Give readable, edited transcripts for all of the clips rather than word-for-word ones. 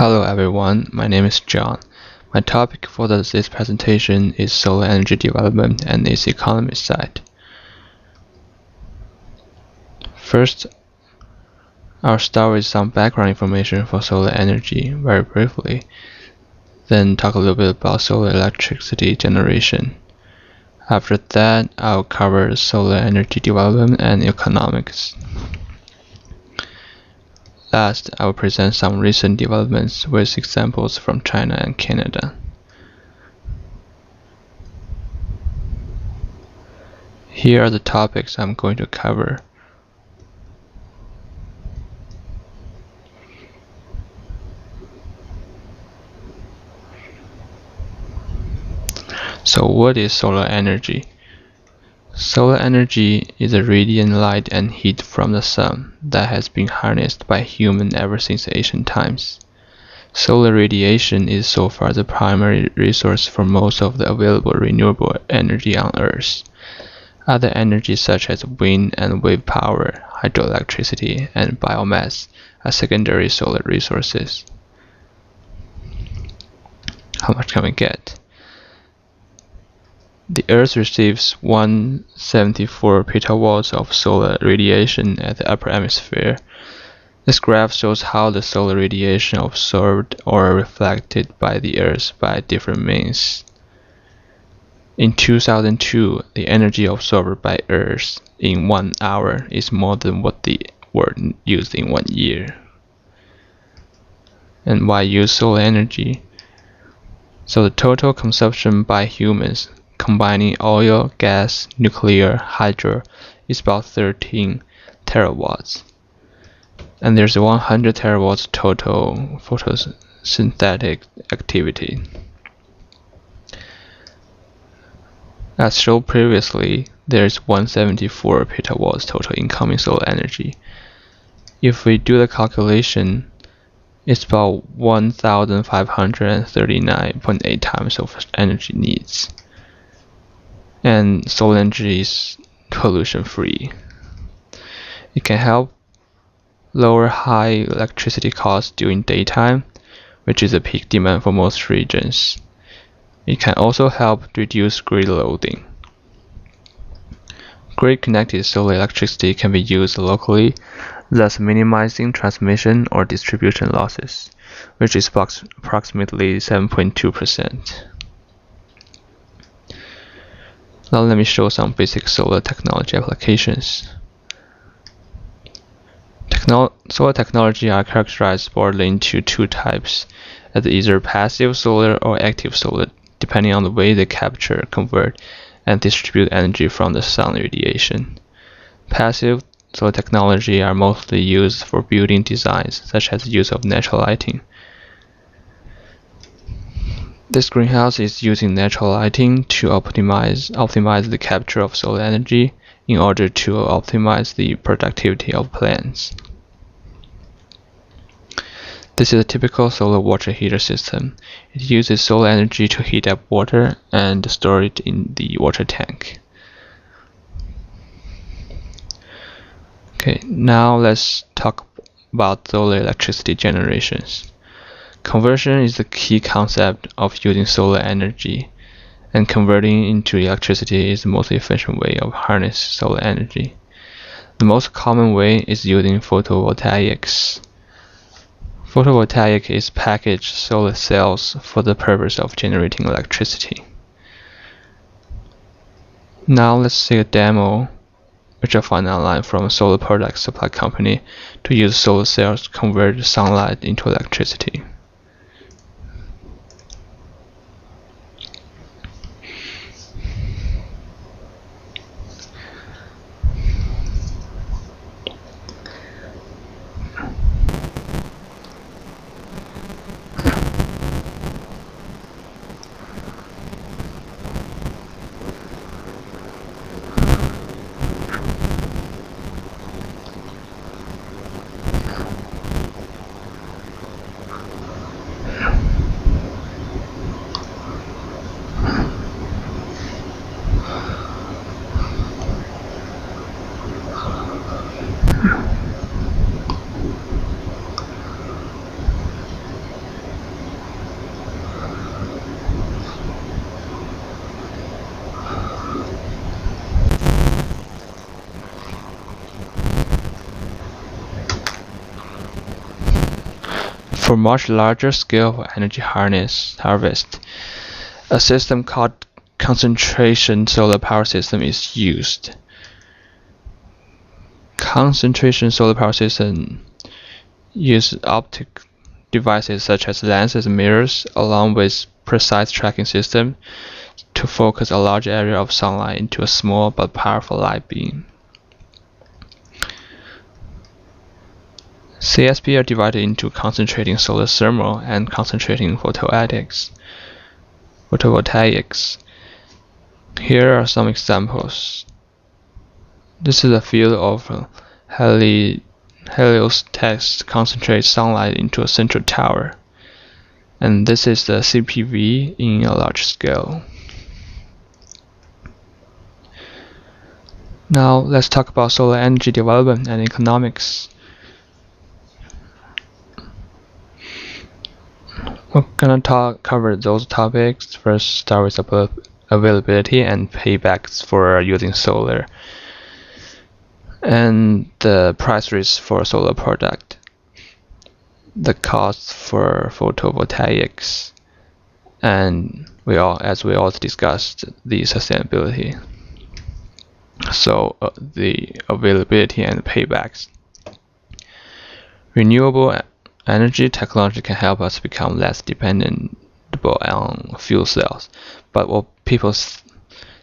Hello everyone, my name is John. My topic for this presentation is solar energy development and its economy side. First, I'll start with some background information for solar energy very briefly, then talk a little bit about solar electricity generation. After that, I'll cover solar energy development and economics. Last, I will present some recent developments with examples from China and Canada. Here are the topics I'm going to cover. So what is solar energy? Solar energy is the radiant light and heat from the sun that has been harnessed by humans ever since ancient times. Solar radiation is so far the primary resource for most of the available renewable energy on Earth. Other energies such as wind and wave power, hydroelectricity, and biomass are secondary solar resources. How much can we get? The Earth receives 174 petawatts of solar radiation at the upper atmosphere. This graph shows how the solar radiation absorbed or reflected by the Earth by different means. In 2002, the energy absorbed by Earth in 1 hour is more than what the world used in 1 year. And why use solar energy? So the total consumption by humans, combining oil, gas, nuclear, hydro, is about 13 terawatts. And there's 100 terawatts total photosynthetic activity. As shown previously, there is 174 petawatts total incoming solar energy. If we do the calculation, it's about 1,539.8 times of energy needs. And solar energy is pollution free. It can help lower high electricity costs during daytime, which is a peak demand for most regions. It can also help reduce grid loading. Grid-connected solar electricity can be used locally, thus minimizing transmission or distribution losses, which is approximately 7.2%. Now let me show some basic solar technology applications. Solar technology are characterized broadly into two types, as either passive solar or active solar, depending on the way they capture, convert, and distribute energy from the sun radiation. Passive solar technology are mostly used for building designs, such as the use of natural lighting. This greenhouse is using natural lighting to optimize the capture of solar energy in order to optimize the productivity of plants. This is a typical solar water heater system. It uses solar energy to heat up water and store it in the water tank. Okay, now let's talk about solar electricity generations. Conversion is the key concept of using solar energy, and converting into electricity is the most efficient way of harness solar energy. The most common way is using photovoltaics. Photovoltaic is packaged solar cells for the purpose of generating electricity. Now let's see a demo which I found online from a solar product supply company to use solar cells to convert sunlight into electricity. For much larger scale of energy harvest, a system called concentration solar power system is used. Concentration solar power system use optic devices such as lenses and mirrors along with precise tracking system to focus a large area of sunlight into a small but powerful light beam. CSP are divided into concentrating solar thermal and concentrating photovoltaics. Here are some examples. This is a field of heliostat concentrates sunlight into a central tower, and this is the CPV in a large scale. Now let's talk about solar energy development and economics. We're gonna cover those topics. First, start with availability and paybacks for using solar, and the price risk for a solar product, the cost for photovoltaics, and as we also discussed, the sustainability. So the availability and paybacks. Renewable energy technology can help us become less dependent on fuel cells, but what people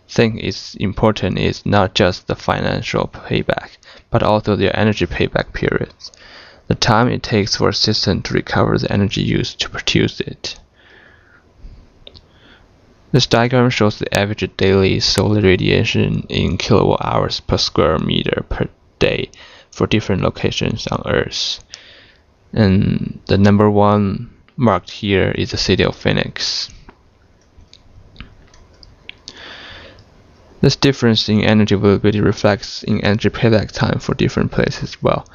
think is important is not just the financial payback, but also their energy payback periods, the time it takes for a system to recover the energy used to produce it. This diagram shows the average daily solar radiation in kilowatt hours per square meter per day for different locations on Earth. And the number one marked here is the city of Phoenix. This difference in energy availability reflects in energy payback time for different places as well.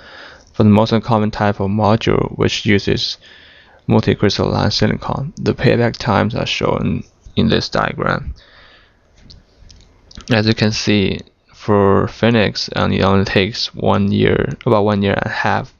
For the most common type of module, which uses multicrystalline silicon, the payback times are shown in this diagram. As you can see, for Phoenix, it only takes about 1 year and a half